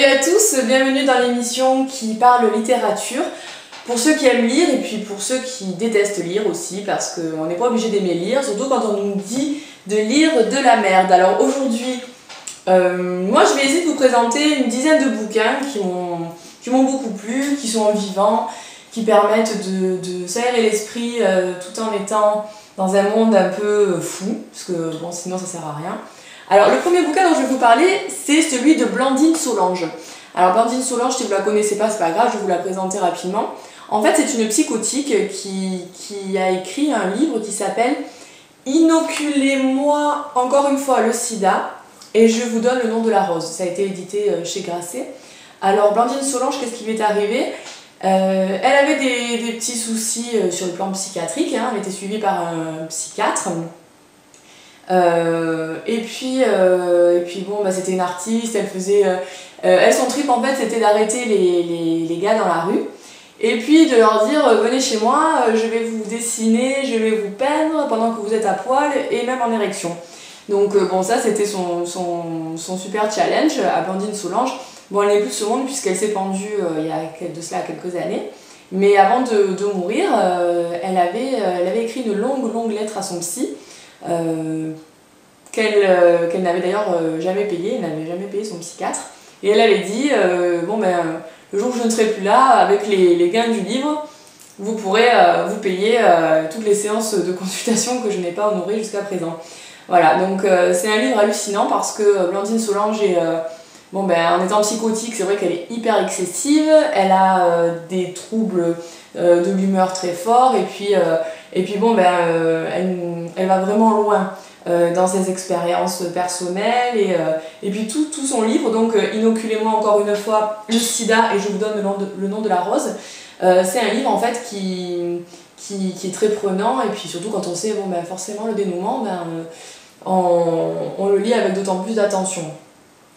à tous, bienvenue dans l'émission qui parle littérature. Pour ceux qui aiment lire et puis pour ceux qui détestent lire aussi, parce qu'on n'est pas obligé d'aimer lire, surtout quand on nous dit de lire de la merde. Alors aujourd'hui, moi je vais essayer de vous présenter une dizaine de bouquins qui m'ont beaucoup plu, qui sont vivants, qui permettent de s'aérer l'esprit tout en étant dans un monde un peu fou, parce que bon, sinon ça sert à rien. Alors le premier bouquin dont je vais vous parler, c'est celui de Blandine Solange. Alors Blandine Solange, si vous la connaissez pas, c'est pas grave, je vais vous la présenter rapidement. En fait, c'est une psychotique qui a écrit un livre qui s'appelle « Inoculez-moi encore une fois le sida et je vous donne le nom de la rose ». Ça a été édité chez Grasset. Alors Blandine Solange, qu'est-ce qui lui est arrivé ? Elle avait des petits soucis sur le plan psychiatrique, hein, elle était suivie par un psychiatre. Et puis bon, bah, c'était une artiste, elle faisait... elle, son trip en fait, c'était d'arrêter les gars dans la rue. Et puis de leur dire venez chez moi, je vais vous dessiner, je vais vous peindre pendant que vous êtes à poil et même en érection. Donc bon, ça c'était son super challenge à Blandine Solange. Bon, elle n'est plus de ce monde puisqu'elle s'est pendue il y a de cela quelques années. Mais avant de mourir, elle avait écrit une longue lettre à son psy qu'elle n'avait d'ailleurs jamais payé, elle n'avait jamais payé son psychiatre. Et elle avait dit bon ben le jour où je ne serai plus là, avec les gains du livre, vous pourrez vous payer toutes les séances de consultation que je n'ai pas honorées jusqu'à présent. Voilà, donc c'est un livre hallucinant parce que Blandine Solange est... bon ben, en étant psychotique, c'est vrai qu'elle est hyper excessive, elle a des troubles de l'humeur très forts, et puis bon ben, elle va vraiment loin dans ses expériences personnelles, et puis tout son livre, donc Inoculez-moi encore une fois le sida et je vous donne le nom de la rose, c'est un livre en fait qui est très prenant, et puis surtout quand on sait bon ben, forcément le dénouement, ben, on le lit avec d'autant plus d'attention.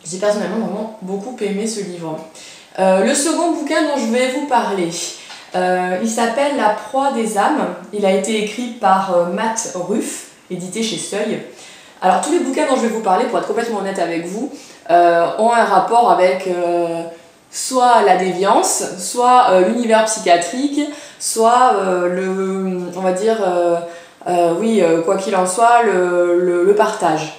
J'ai personnellement vraiment beaucoup aimé ce livre. Le second bouquin dont je vais vous parler, il s'appelle La proie des âmes. Il a été écrit par Matt Ruff, édité chez Seuil. Alors tous les bouquins dont je vais vous parler, pour être complètement honnête avec vous, ont un rapport avec soit la déviance, soit l'univers psychiatrique, soit on va dire, oui, quoi qu'il en soit, le partage.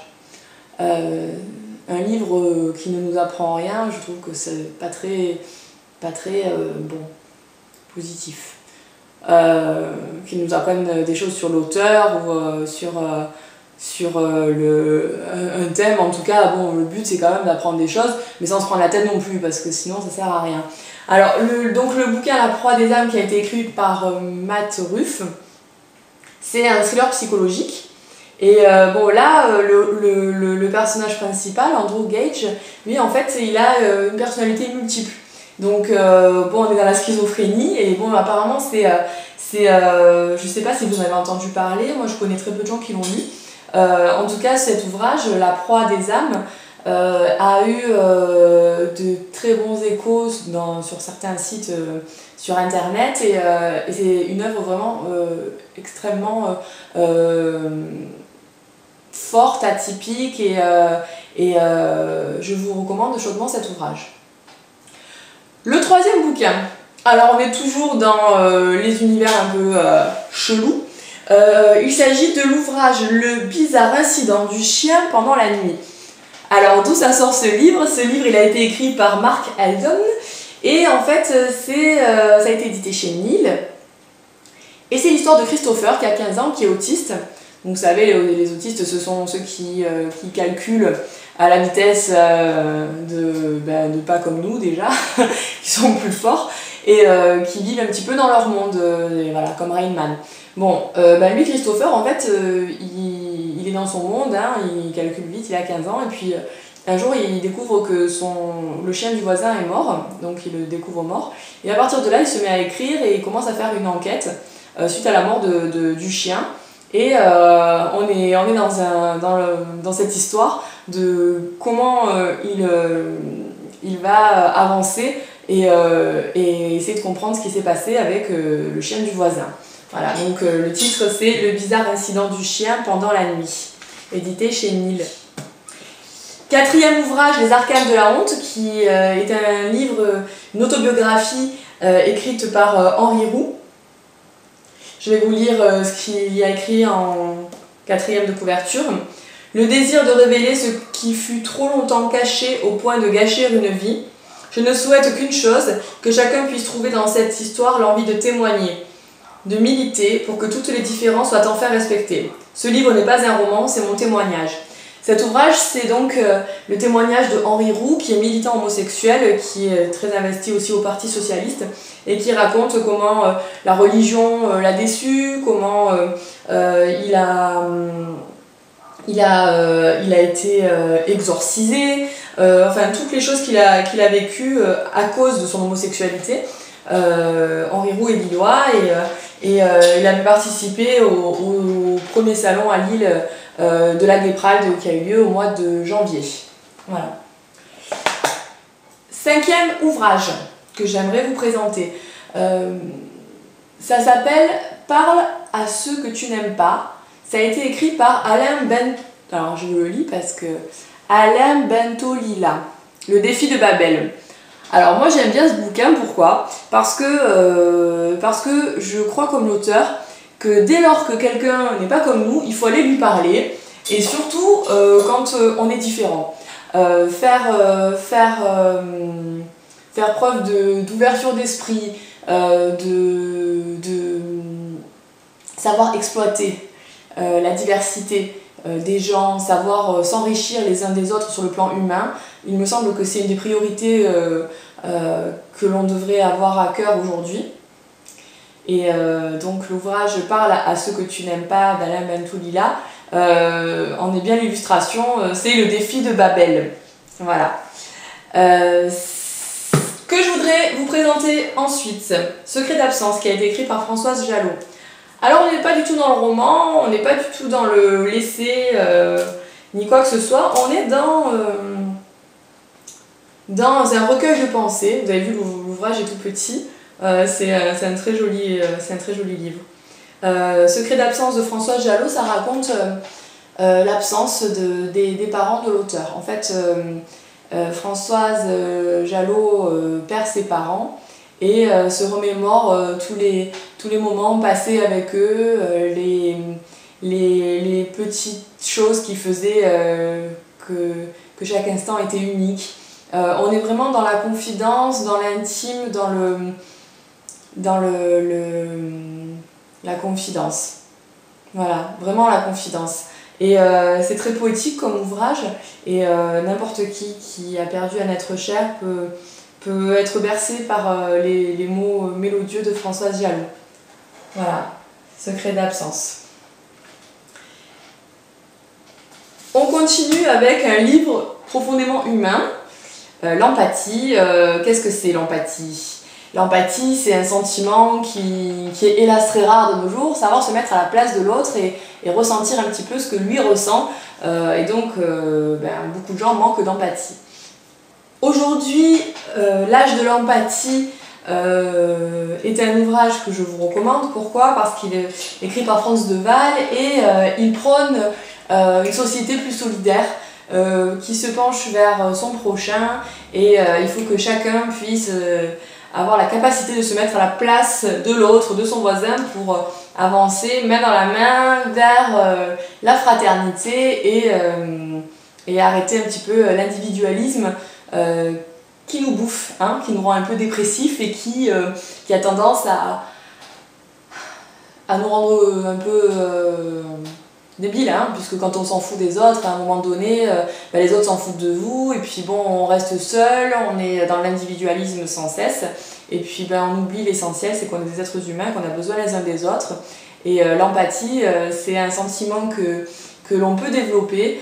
Un livre qui ne nous apprend rien, je trouve que c'est pas très bon, positif. Qui nous apprennent des choses sur l'auteur ou sur un thème. En tout cas, bon, le but c'est quand même d'apprendre des choses, mais sans se prendre la tête non plus, parce que sinon ça sert à rien. Alors, donc le bouquin La proie des âmes qui a été écrit par Matt Ruff, c'est un thriller psychologique. Et bon là, le personnage principal, Andrew Gage, lui en fait il a une personnalité multiple. Donc bon, on est dans la schizophrénie et bon apparemment c'est je sais pas si vous en avez entendu parler, moi je connais très peu de gens qui l'ont lu. En tout cas cet ouvrage, La proie des âmes, a eu de très bons échos sur certains sites sur internet et c'est une œuvre vraiment extrêmement forte, atypique et je vous recommande chaudement cet ouvrage. Le troisième bouquin, alors on est toujours dans les univers un peu chelous, il s'agit de l'ouvrage Le bizarre incident du chien pendant la nuit. Alors d'où ça sort ce livre? Ce livre il a été écrit par Mark Eldon et en fait ça a été édité chez Nil et c'est l'histoire de Christopher qui a 15 ans, qui est autiste. Donc vous savez, les autistes, ce sont ceux qui calculent à la vitesse de pas comme nous déjà, qui sont plus forts, et qui vivent un petit peu dans leur monde, voilà, comme Rain Man. Bon, lui, Christopher, en fait, il est dans son monde, hein, il calcule vite, il a 15 ans, et puis un jour, il découvre que le chien du voisin est mort, donc il le découvre mort, et à partir de là, il se met à écrire et il commence à faire une enquête suite à la mort du chien. Et on est dans cette histoire de comment il va avancer et essayer de comprendre ce qui s'est passé avec le chien du voisin. Voilà, donc le titre c'est Le bizarre incident du chien pendant la nuit, édité chez Nil. Quatrième ouvrage, Les Arcanes de la honte, qui est un livre, une autobiographie écrite par Henri Roux. Je vais vous lire ce qu'il y a écrit en quatrième de couverture. Le désir de révéler ce qui fut trop longtemps caché au point de gâcher une vie. Je ne souhaite qu'une chose, que chacun puisse trouver dans cette histoire l'envie de témoigner, de militer pour que toutes les différences soient enfin respectées. Ce livre n'est pas un roman, c'est mon témoignage. Cet ouvrage, c'est donc le témoignage de Henri Roux, qui est militant homosexuel, qui est très investi aussi au Parti socialiste, et qui raconte comment la religion l'a déçu, comment il a été exorcisé, enfin toutes les choses qu'il a vécues à cause de son homosexualité. Henri Roux est lillois et il avait participé au premier salon à Lille de la Gay Pride qui a eu lieu au mois de janvier. Voilà. Cinquième ouvrage que j'aimerais vous présenter. Ça s'appelle « Parle à ceux que tu n'aimes pas ». Ça a été écrit par Alain Alors je le lis parce que... Alain Bentolila, Le défi de Babel. Alors moi j'aime bien ce bouquin, pourquoi ? Parce que je crois comme l'auteur que dès lors que quelqu'un n'est pas comme nous, il faut aller lui parler, et surtout quand on est différent. Faire preuve d'ouverture d'esprit, de savoir exploiter la diversité des gens, savoir s'enrichir les uns des autres sur le plan humain. Il me semble que c'est une des priorités que l'on devrait avoir à cœur aujourd'hui. Et donc l'ouvrage Parle à ceux que tu n'aimes pas d'Alain Bentolila en est bien l'illustration, c'est le défi de Babel. Voilà. Que je voudrais vous présenter ensuite, Secret d'absence, qui a été écrit par Françoise Jalot. Alors on n'est pas du tout dans le roman, on n'est pas du tout dans le l'essai, ni quoi que ce soit, on est dans un recueil de pensées. Vous avez vu, l'ouvrage est tout petit, c'est un très joli livre. Secret d'absence de Françoise Jalot, ça raconte l'absence des parents de l'auteur. En fait, Françoise Jalot perd ses parents et se remémore tous les moments passés avec eux, les petites choses qui faisaient que chaque instant était unique. On est vraiment dans la confidence, dans l'intime, dans la confidence. Voilà, vraiment la confidence. Et c'est très poétique comme ouvrage, et n'importe qui a perdu un être cher peut être bercé par les mots mélodieux de Françoise Jalot. Voilà, Secret d'absence. On continue avec un livre profondément humain, l'empathie. Qu'est-ce que c'est l'empathie ? L'empathie, c'est un sentiment qui est hélas très rare de nos jours, savoir se mettre à la place de l'autre et ressentir un petit peu ce que lui ressent. Et donc, beaucoup de gens manquent d'empathie. Aujourd'hui, L'âge de l'empathie est un ouvrage que je vous recommande. Pourquoi ? Parce qu'il est écrit par Frantz de Waal et il prône une société plus solidaire, qui se penche vers son prochain, et il faut que chacun puisse avoir la capacité de se mettre à la place de l'autre, de son voisin, pour avancer main dans la main vers la fraternité et arrêter un petit peu l'individualisme qui nous bouffe, hein, qui nous rend un peu dépressifs et qui a tendance à nous rendre un peu débiles, hein, puisque quand on s'en fout des autres, à un moment donné, les autres s'en foutent de vous, et puis bon, on reste seul, on est dans l'individualisme sans cesse, et puis on oublie l'essentiel, c'est qu'on est des êtres humains, qu'on a besoin les uns des autres, et l'empathie, c'est un sentiment que l'on peut développer,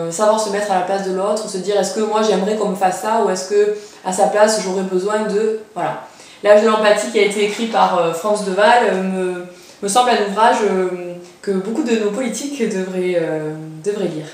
savoir se mettre à la place de l'autre, se dire est-ce que moi j'aimerais qu'on me fasse ça, ou est-ce que à sa place j'aurais besoin de... Voilà. L'âge de l'empathie qui a été écrit par Frantz de Waal me semble un ouvrage que beaucoup de nos politiques devraient lire.